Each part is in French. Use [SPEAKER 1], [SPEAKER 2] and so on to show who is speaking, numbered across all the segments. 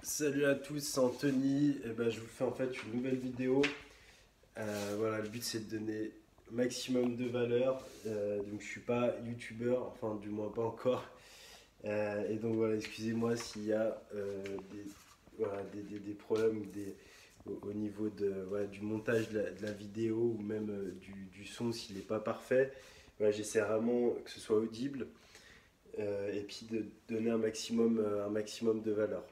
[SPEAKER 1] Salut à tous, c'est Anthony. Je vous fais en fait une nouvelle vidéo. Voilà, le but c'est de donner maximum de valeur. Donc je suis pas youtubeur, enfin du moins pas encore. Et donc voilà, excusez-moi s'il y a des problèmes au niveau du montage de la vidéo ou même du son s'il n'est pas parfait. Voilà, j'essaie vraiment que ce soit audible et puis de donner un maximum de valeur.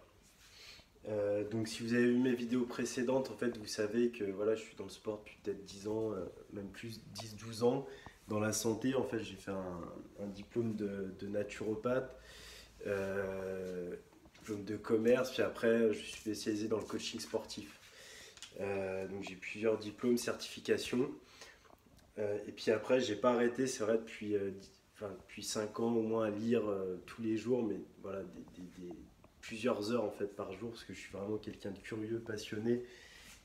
[SPEAKER 1] Donc si vous avez vu mes vidéos précédentes, en fait vous savez que voilà, je suis dans le sport depuis peut-être 10 ans, même plus 10 12 ans. Dans la santé, en fait j'ai fait un diplôme de naturopathe, diplôme de commerce, puis après je suis spécialisé dans le coaching sportif. Donc j'ai plusieurs diplômes, certifications. Et puis après j'ai pas arrêté, c'est vrai, depuis 5 ans au moins à lire tous les jours, mais voilà, plusieurs heures en fait par jour, parce que je suis vraiment quelqu'un de curieux, passionné.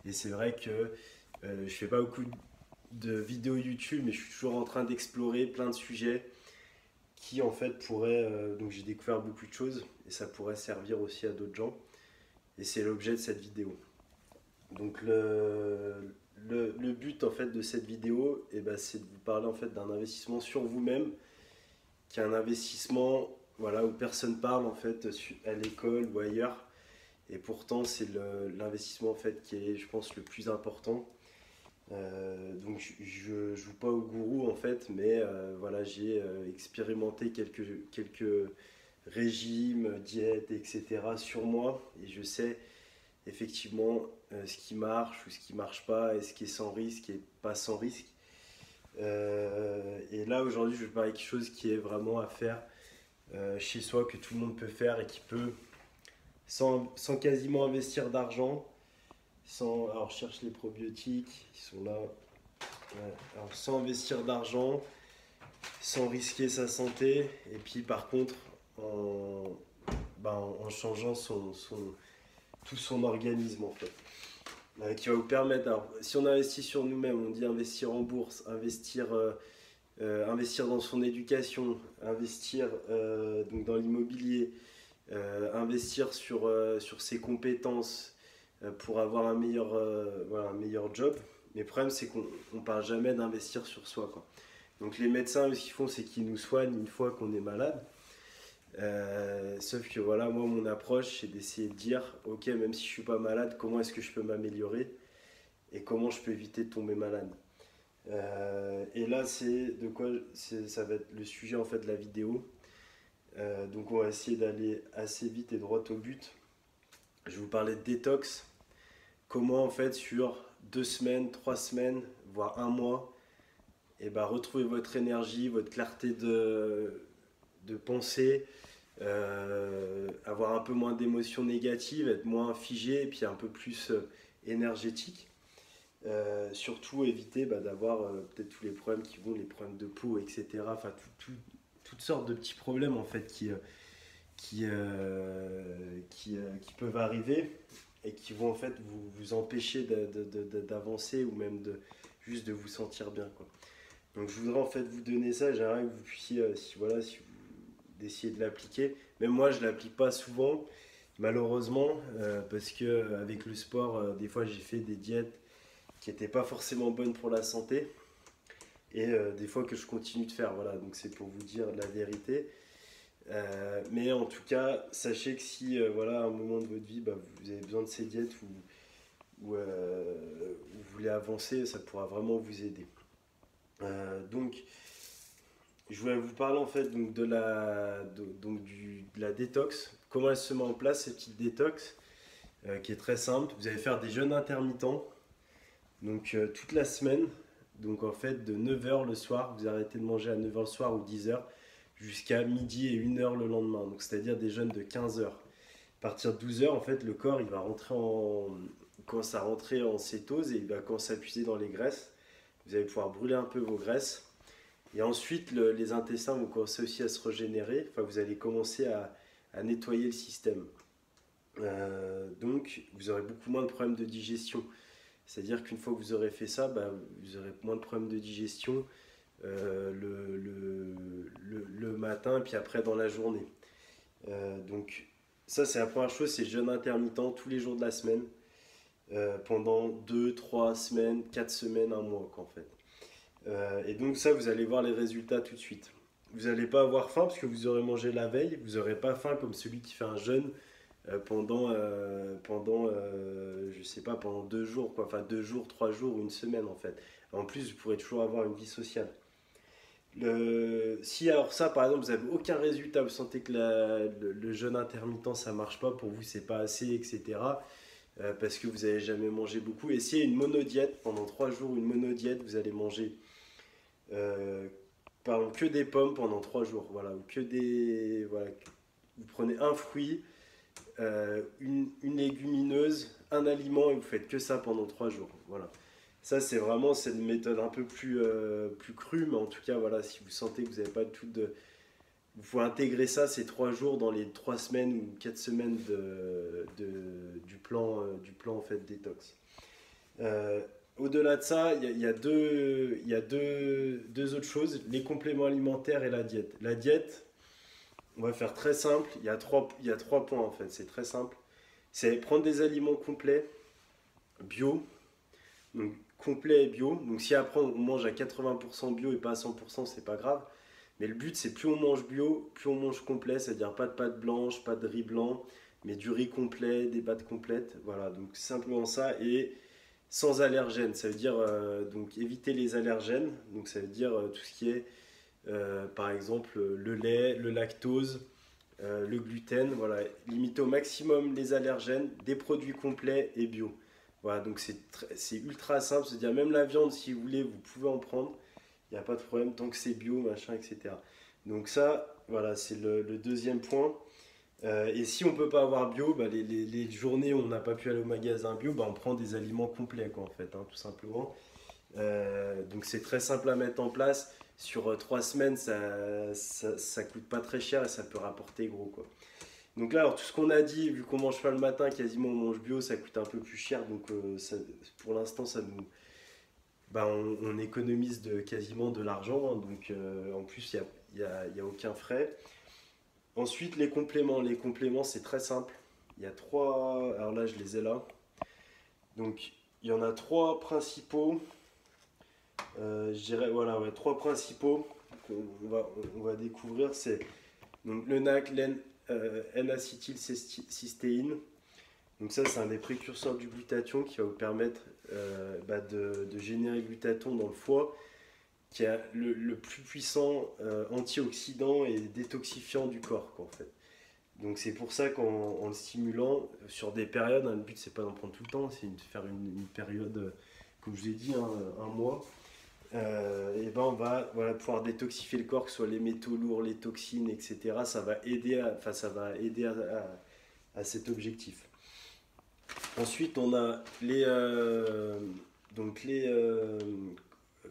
[SPEAKER 1] Et c'est vrai que je fais pas beaucoup de vidéos YouTube, mais je suis toujours en train d'explorer plein de sujets qui en fait pourraient. Donc j'ai découvert beaucoup de choses et ça pourrait servir aussi à d'autres gens. Et c'est l'objet de cette vidéo. Donc le but en fait de cette vidéo, c'est de vous parler en fait d'un investissement sur vous-même, qui est un investissement voilà, où personne parle en fait à l'école ou ailleurs. Et pourtant, c'est l'investissement en fait qui est, je pense, le plus important. Donc, je ne joue pas au gourou en fait, mais voilà, j'ai expérimenté quelques régimes, diètes, etc. sur moi. Et je sais effectivement ce qui marche ou ce qui marche pas, et ce qui est sans risque et pas sans risque. Et là, aujourd'hui, je vais parler de quelque chose qui est vraiment à faire chez soi, que tout le monde peut faire et qui peut, sans quasiment investir d'argent, alors je cherche les probiotiques, ils sont là. Ouais. Alors, sans investir d'argent, sans risquer sa santé, et puis par contre, en changeant tout son organisme en fait. Qui va vous permettre, alors, si on investit sur nous-mêmes, on dit investir en bourse, investir dans son éducation, investir donc dans l'immobilier, investir sur ses compétences pour avoir un meilleur job. Mais le problème, c'est qu'on ne parle jamais d'investir sur soi, quoi. Donc les médecins, ce qu'ils font, c'est qu'ils nous soignent une fois qu'on est malade. Sauf que voilà, moi, mon approche, c'est d'essayer de dire, ok, même si je suis pas malade, comment est-ce que je peux m'améliorer et comment je peux éviter de tomber malade. Et là, ça va être le sujet en fait de la vidéo. Donc on va essayer d'aller assez vite et droit au but. Je vais vous parler de détox. Comment en fait sur 2 semaines, 3 semaines, voire un mois, retrouver votre énergie, votre clarté de pensée, avoir un peu moins d'émotions négatives, être moins figé et puis un peu plus énergétique. Surtout éviter d'avoir peut-être tous les problèmes les problèmes de peau, etc. Enfin, toutes sortes de petits problèmes en fait qui peuvent arriver et qui vont en fait vous empêcher d'avancer ou même juste de vous sentir bien, quoi. Donc je voudrais en fait vous donner ça, j'aimerais que vous puissiez, si vous d'essayer de l'appliquer. Même moi je ne l'applique pas souvent, malheureusement, parce que avec le sport, des fois j'ai fait des diètes qui n'étaient pas forcément bonnes pour la santé et des fois que je continue de faire. Voilà, donc c'est pour vous dire la vérité. Mais en tout cas, sachez que si à un moment de votre vie, vous avez besoin de ces diètes ou vous voulez avancer, ça pourra vraiment vous aider. Donc, je voulais vous parler en fait donc, de la détox. Comment elle se met en place, cette petite détox, qui est très simple. Vous allez faire des jeûnes intermittents, donc toute la semaine. Donc en fait, de 9 h le soir, vous arrêtez de manger à 9 h le soir ou 10 h jusqu'à midi et 1 h le lendemain. Donc c'est-à-dire des jeûnes de 15 heures. À partir de 12 h, en fait, le corps il va commence à rentrer en cétose et il va commencer à puiser dans les graisses. Vous allez pouvoir brûler un peu vos graisses. Et ensuite, les intestins vont commencer aussi à se régénérer. Enfin, vous allez commencer à nettoyer le système. Donc, vous aurez beaucoup moins de problèmes de digestion. C'est-à-dire qu'une fois que vous aurez fait ça, vous aurez moins de problèmes de digestion le matin et puis après dans la journée. Donc Ça, c'est la première chose, c'est jeûne intermittent tous les jours de la semaine, pendant 2, 3 semaines, 4 semaines, un mois, quoi, en fait. Et donc ça, vous allez voir les résultats tout de suite. Vous n'allez pas avoir faim parce que vous aurez mangé la veille. Vous n'aurez pas faim comme celui qui fait un jeûne je sais pas, pendant 2 jours, quoi. Enfin, 2 jours, 3 jours ou une semaine, en fait. En plus, vous pourrez toujours avoir une vie sociale. Si alors ça, par exemple, vous n'avez aucun résultat, vous sentez que le jeûne intermittent, ça marche pas, pour vous, c'est pas assez, etc. Parce que vous n'avez jamais mangé beaucoup. Essayez une monodiète pendant 3 jours, une monodiète, vous allez manger euh, par exemple, que des pommes pendant 3 jours, voilà, ou que des, voilà, vous prenez un fruit, une légumineuse, un aliment et vous faites que ça pendant 3 jours, voilà. Ça, c'est vraiment cette méthode un peu plus crue, mais en tout cas, voilà, si vous sentez que vous n'avez pas tout de, vous pouvez intégrer ça ces 3 jours dans les 3 semaines ou 4 semaines du plan en fait détox. Euh, Au-delà de ça, il y a deux autres choses, les compléments alimentaires et la diète. La diète, on va faire très simple, il y a trois points en fait, c'est très simple. C'est prendre des aliments complets, bio, donc complet et bio. Donc si après on mange à 80% bio et pas à 100%, c'est pas grave. Mais le but c'est plus on mange bio, plus on mange complet, c'est-à-dire pas de pâtes blanches, pas de riz blanc, mais du riz complet, des pâtes complètes. Voilà, donc simplement ça. Et sans allergènes, ça veut dire donc éviter les allergènes, donc ça veut dire tout ce qui est par exemple le lait, le lactose, le gluten, voilà, limiter au maximum les allergènes, des produits complets et bio. Voilà, donc c'est ultra simple, c'est-à-dire même la viande, si vous voulez, vous pouvez en prendre, il n'y a pas de problème tant que c'est bio, machin, etc. Donc ça, voilà, c'est le deuxième point. Et si on peut pas avoir bio, bah, les journées où on n'a pas pu aller au magasin bio, bah, on prend des aliments complets, quoi, en fait, hein, tout simplement. Donc c'est très simple à mettre en place. Sur 3 semaines, ça coûte pas très cher et ça peut rapporter gros, quoi. Donc là, alors tout ce qu'on a dit, vu qu'on mange pas le matin, quasiment on mange bio, ça coûte un peu plus cher. Donc pour l'instant, on économise quasiment de l'argent, hein. Donc en plus, il y a aucun frais. Ensuite, les compléments. Les compléments, c'est très simple. Il y a trois. Alors là, je les ai là. Donc, il y en a trois principaux. Je dirais, voilà, ouais, trois principaux qu'on va découvrir. C'est donc le NAC, N-acétylcystéine. Donc ça, c'est un des précurseurs du glutathion qui va vous permettre de générer le glutathion dans le foie, qui est le plus puissant antioxydant et détoxifiant du corps, quoi, en fait. Donc c'est pour ça qu'en le stimulant sur des périodes, hein, le but c'est pas d'en prendre tout le temps, c'est de faire une période, comme je l'ai dit, hein, un mois. Et ben on va voilà, pouvoir détoxifier le corps, que ce soit les métaux lourds, les toxines, etc. Ça va aider à cet objectif. Ensuite, on a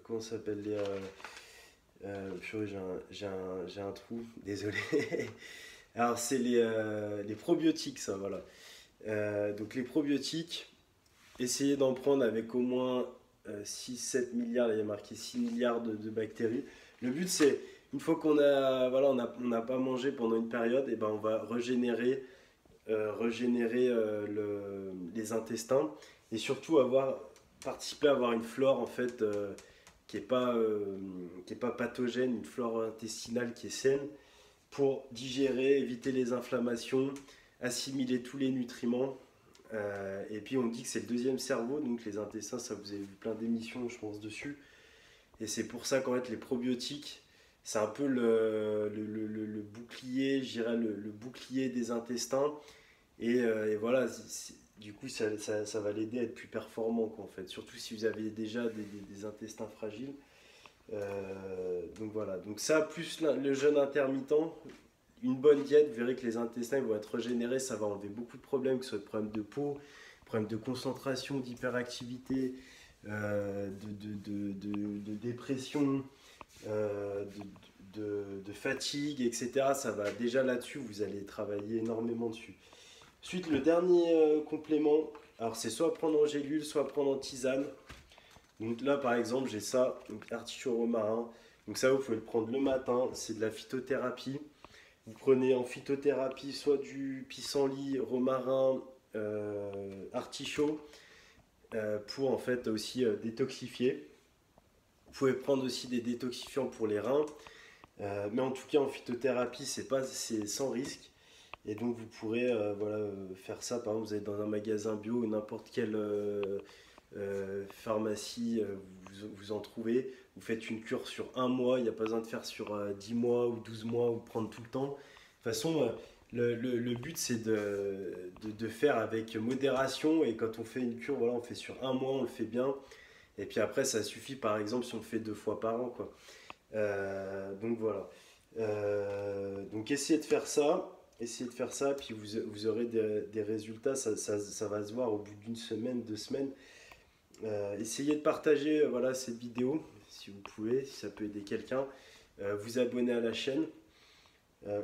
[SPEAKER 1] comment ça s'appelle purée, j'ai un trou, désolé. Alors, c'est les probiotiques, ça, voilà. Donc, les probiotiques, essayez d'en prendre avec au moins 6-7 milliards, là, il y a marqué 6 milliards de bactéries. Le but, c'est, une fois voilà, on n'a pas mangé pendant une période, et ben, on va régénérer les intestins et surtout participer à avoir une flore en fait qui est pas pathogène, une flore intestinale qui est saine pour digérer, éviter les inflammations, assimiler tous les nutriments. Et puis on dit que c'est le deuxième cerveau, donc les intestins, ça vous avez vu plein d'émissions, je pense, dessus. Et c'est pour ça qu'en fait les probiotiques, c'est un peu le bouclier, je dirais le bouclier des intestins. Et voilà, du coup, ça va l'aider à être plus performant, quoi, en fait. Surtout si vous avez déjà des intestins fragiles. Donc voilà, donc ça, plus le jeûne intermittent, une bonne diète, vous verrez que les intestins ils vont être régénérés, ça va enlever beaucoup de problèmes, que ce soit des problèmes de peau, problèmes de concentration, d'hyperactivité, de dépression, de fatigue, etc. Ça va déjà là-dessus, vous allez travailler énormément dessus. Ensuite, le dernier complément, alors c'est soit prendre en gélule, soit prendre en tisane. Donc là, par exemple, j'ai ça, donc artichaut romarin. Donc ça, vous pouvez le prendre le matin, c'est de la phytothérapie. Vous prenez en phytothérapie soit du pissenlit, romarin, artichaut, pour en fait aussi détoxifier. Vous pouvez prendre aussi des détoxifiants pour les reins, mais en tout cas en phytothérapie c'est sans risque. Et donc vous pourrez voilà, faire ça, par exemple vous êtes dans un magasin bio ou n'importe quelle pharmacie, vous en trouvez, vous faites une cure sur un mois, il n'y a pas besoin de faire sur 10 mois ou 12 mois ou prendre tout le temps. De toute façon, le but c'est de faire avec modération, et quand on fait une cure, voilà, on fait sur un mois, on le fait bien, et puis après ça suffit par exemple si on le fait 2 fois par an, quoi. Donc voilà. Donc essayez de faire ça, puis vous aurez des résultats, ça va se voir au bout d'une semaine, 2 semaines. Essayez de partager voilà, cette vidéo si vous pouvez, si ça peut aider quelqu'un. Vous abonner à la chaîne.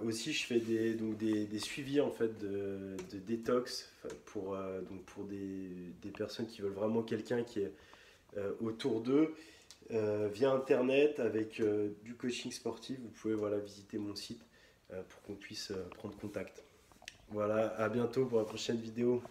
[SPEAKER 1] Aussi, je fais des suivis en fait, de détox pour des personnes qui veulent vraiment quelqu'un qui est autour d'eux, via internet avec du coaching sportif. Vous pouvez voilà, visiter mon site pour qu'on puisse prendre contact. Voilà, à bientôt pour la prochaine vidéo.